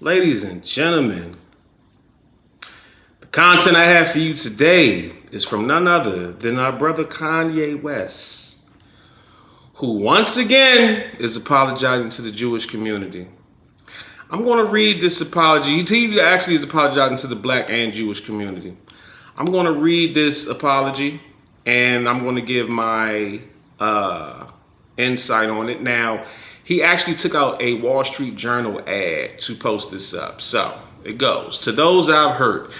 Ladies and gentlemen, the content I have for you today is from none other than our brother Kanye West, who once again is apologizing to the Jewish community. I'm going to read this apology. He actually is apologizing to the black and Jewish community. I'm going to read this apology and I'm going to give my insight on it. Now, he actually took out a Wall Street Journal ad to post this up. So it goes. To those I've hurt,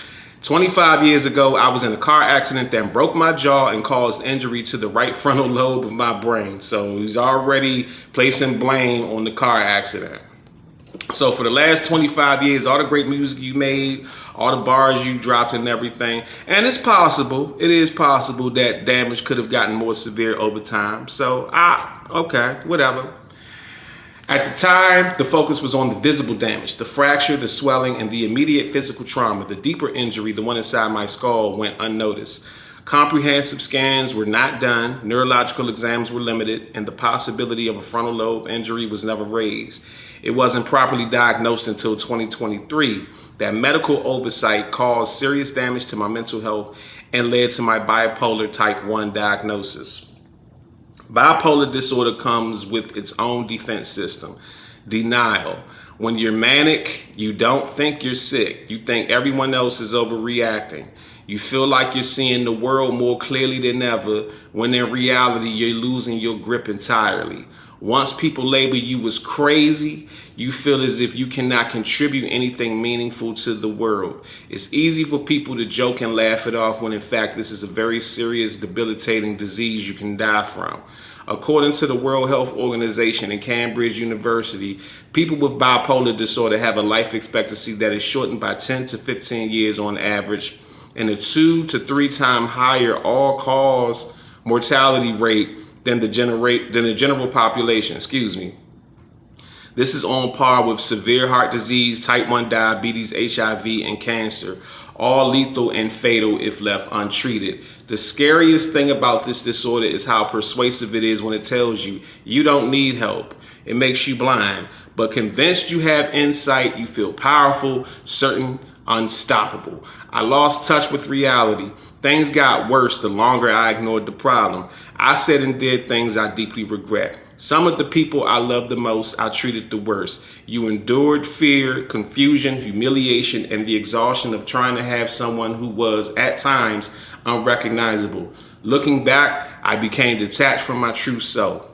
25 years ago, I was in a car accident that broke my jaw and caused injury to the right frontal lobe of my brain. So he's already placing blame on the car accident. So for the last 25 years, all the great music you made, all the bars you dropped and everything, and it is possible that damage could have gotten more severe over time. So, okay, whatever. At the time, the focus was on the visible damage, the fracture, the swelling, and the immediate physical trauma. The deeper injury, the one inside my skull, went unnoticed. Comprehensive scans were not done, neurological exams were limited, and the possibility of a frontal lobe injury was never raised. It wasn't properly diagnosed until 2023. That medical oversight caused serious damage to my mental health and led to my bipolar type 1 diagnosis. Bipolar disorder comes with its own defense system. Denial. When you're manic, you don't think you're sick. You think everyone else is overreacting. You feel like you're seeing the world more clearly than ever, when in reality, you're losing your grip entirely. Once people label you as crazy, you feel as if you cannot contribute anything meaningful to the world. It's easy for people to joke and laugh it off when in fact this is a very serious, debilitating disease you can die from. According to the World Health Organization and Cambridge University, people with bipolar disorder have a life expectancy that is shortened by 10 to 15 years on average, and a 2 to 3 times higher all-cause mortality rate than the general population. This is on par with severe heart disease, type 1 diabetes, HIV, and cancer, all lethal and fatal if left untreated. The scariest thing about this disorder is how persuasive it is when it tells you you don't need help. It makes you blind, but convinced you have insight, you feel powerful, certain, unstoppable. I lost touch with reality. Things got worse the longer I ignored the problem. I said and did things I deeply regret. Some of the people I love the most, I treated the worst. You endured fear, confusion, humiliation, and the exhaustion of trying to have someone who was, at times, unrecognizable. Looking back, I became detached from my true self.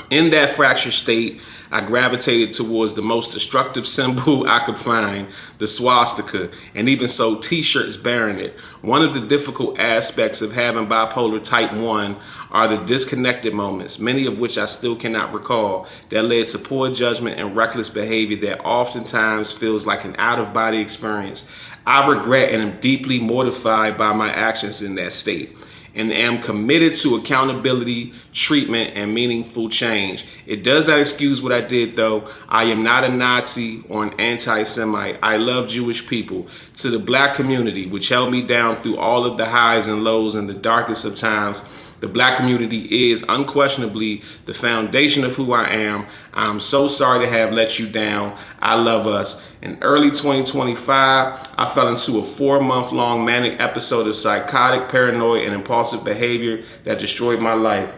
In that fractured state, I gravitated towards the most destructive symbol I could find, the swastika, and even sold t-shirts bearing it. One of the difficult aspects of having bipolar type 1 are the disconnected moments, many of which I still cannot recall, that led to poor judgment and reckless behavior that oftentimes feels like an out-of-body experience. I regret and am deeply mortified by my actions in that state, and am committed to accountability, treatment, and meaningful change. It does not excuse what I did, though. I am not a Nazi or an anti-Semite. I love Jewish people. To the black community, which held me down through all of the highs and lows and the darkest of times, the black community is unquestionably the foundation of who I am. I'm so sorry to have let you down. I love us. In early 2025, I fell into a 4-month-long manic episode of psychotic, paranoid, and impulsive behavior that destroyed my life.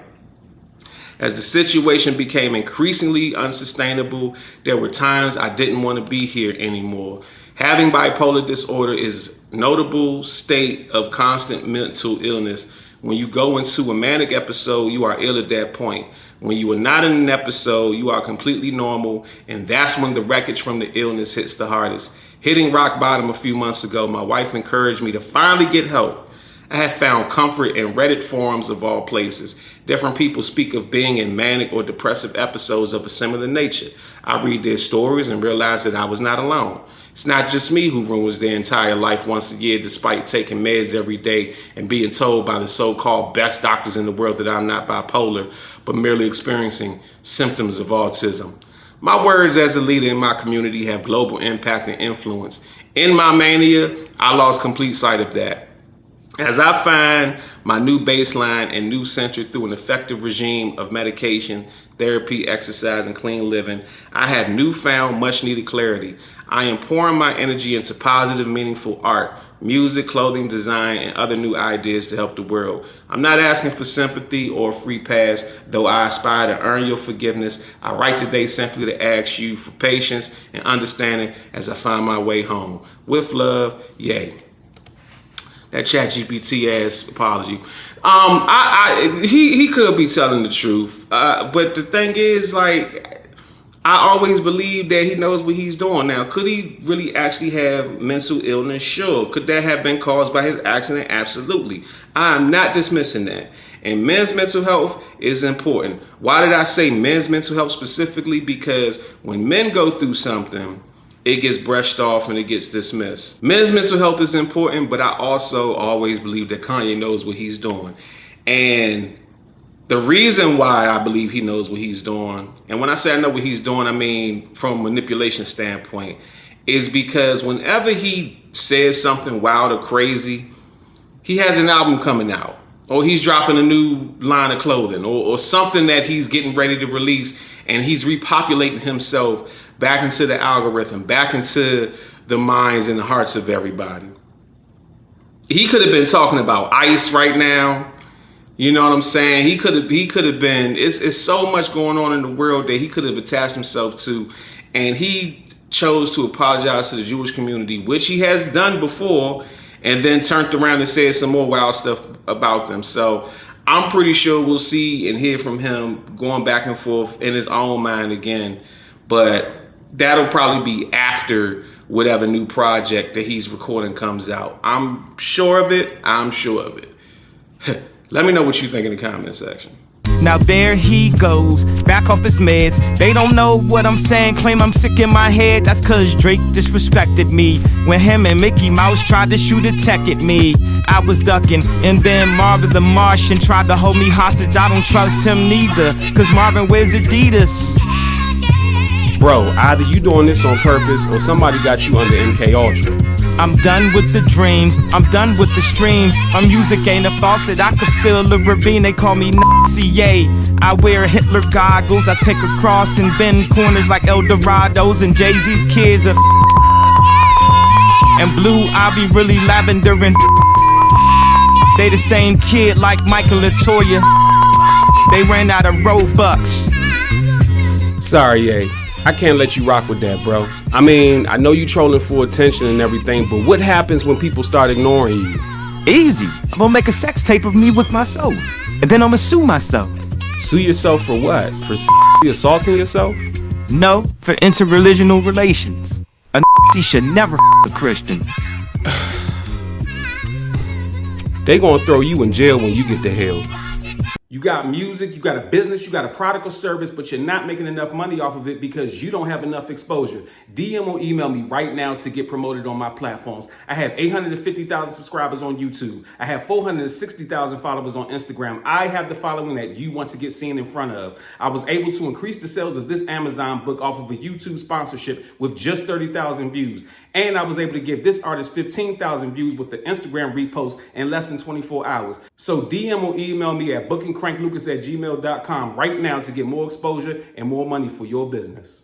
As the situation became increasingly unsustainable, there were times I didn't want to be here anymore. Having bipolar disorder is a notable state of constant mental illness. When you go into a manic episode, you are ill at that point. When you are not in an episode, you are completely normal, and that's when the wreckage from the illness hits the hardest. Hitting rock bottom a few months ago, my wife encouraged me to finally get help. I have found comfort in Reddit forums of all places. Different people speak of being in manic or depressive episodes of a similar nature. I read their stories and realize that I was not alone. It's not just me who ruins their entire life once a year despite taking meds every day and being told by the so-called best doctors in the world that I'm not bipolar, but merely experiencing symptoms of autism. My words as a leader in my community have global impact and influence. In my mania, I lost complete sight of that. As I find my new baseline and new center through an effective regime of medication, therapy, exercise, and clean living, I have newfound much needed clarity. I am pouring my energy into positive, meaningful art, music, clothing, design, and other new ideas to help the world. I'm not asking for sympathy or a free pass, though I aspire to earn your forgiveness. I write today simply to ask you for patience and understanding as I find my way home. With love, Ye. That ChatGPT ass apology. He could be telling the truth, but the thing is, like, I always believe that he knows what he's doing. Now, could he really actually have mental illness? Sure. Could that have been caused by his accident? Absolutely. I'm not dismissing that. And men's mental health is important. Why did I say men's mental health specifically? Because when men go through something, it gets brushed off and it gets dismissed. Men's mental health is important, but I also always believe that Kanye knows what he's doing. And the reason why I believe he knows what he's doing, and when I say I know what he's doing, I mean from a manipulation standpoint, is because whenever he says something wild or crazy, he has an album coming out, or he's dropping a new line of clothing, or something that he's getting ready to release, and he's repopulating himself back into the algorithm, back into the minds and the hearts of everybody. He could have been talking about ICE right now. You know what I'm saying? He could have been, it's so much going on in the world that he could have attached himself to. And he chose to apologize to the Jewish community, which he has done before, and then turned around and said some more wild stuff about them. So I'm pretty sure we'll see and hear from him going back and forth in his own mind again. But that'll probably be after whatever new project that he's recording comes out. I'm sure of it. I'm sure of it. Let me know what you think in the comment section. Now there he goes, back off his meds. They don't know what I'm saying, claim I'm sick in my head. That's cause Drake disrespected me when him and Mickey Mouse tried to shoot a tech at me. I was ducking, and then Marvin the Martian tried to hold me hostage. I don't trust him neither, cause Marvin wears Adidas. Bro, either you doing this on purpose or somebody got you under MK Ultra. I'm done with the dreams, I'm done with the streams. My music ain't a faucet, I could feel the ravine. They call me Nazi, yay. I wear Hitler goggles, I take a cross and bend corners like El Dorados. And Jay-Z's kids are and blue, I'll be really lavender and they the same kid like Michael Latoya. They ran out of Robux. Sorry, Ye. I can't let you rock with that, bro. I mean, I know you trolling for attention and everything, but what happens when people start ignoring you? Easy. I'm gonna make a sex tape of me with myself, and then I'm gonna sue myself. Sue yourself for what? For assaulting yourself? No, for interreligious relations. A should never a Christian. They gonna throw you in jail when you get to hell. You got music, you got a business, you got a product or service, but you're not making enough money off of it because you don't have enough exposure. DM or email me right now to get promoted on my platforms. I have 850,000 subscribers on YouTube. I have 460,000 followers on Instagram. I have the following that you want to get seen in front of. I was able to increase the sales of this Amazon book off of a YouTube sponsorship with just 30,000 views. And I was able to give this artist 15,000 views with the Instagram repost in less than 24 hours. So DM or email me at bookingcranklucas@gmail.com right now to get more exposure and more money for your business.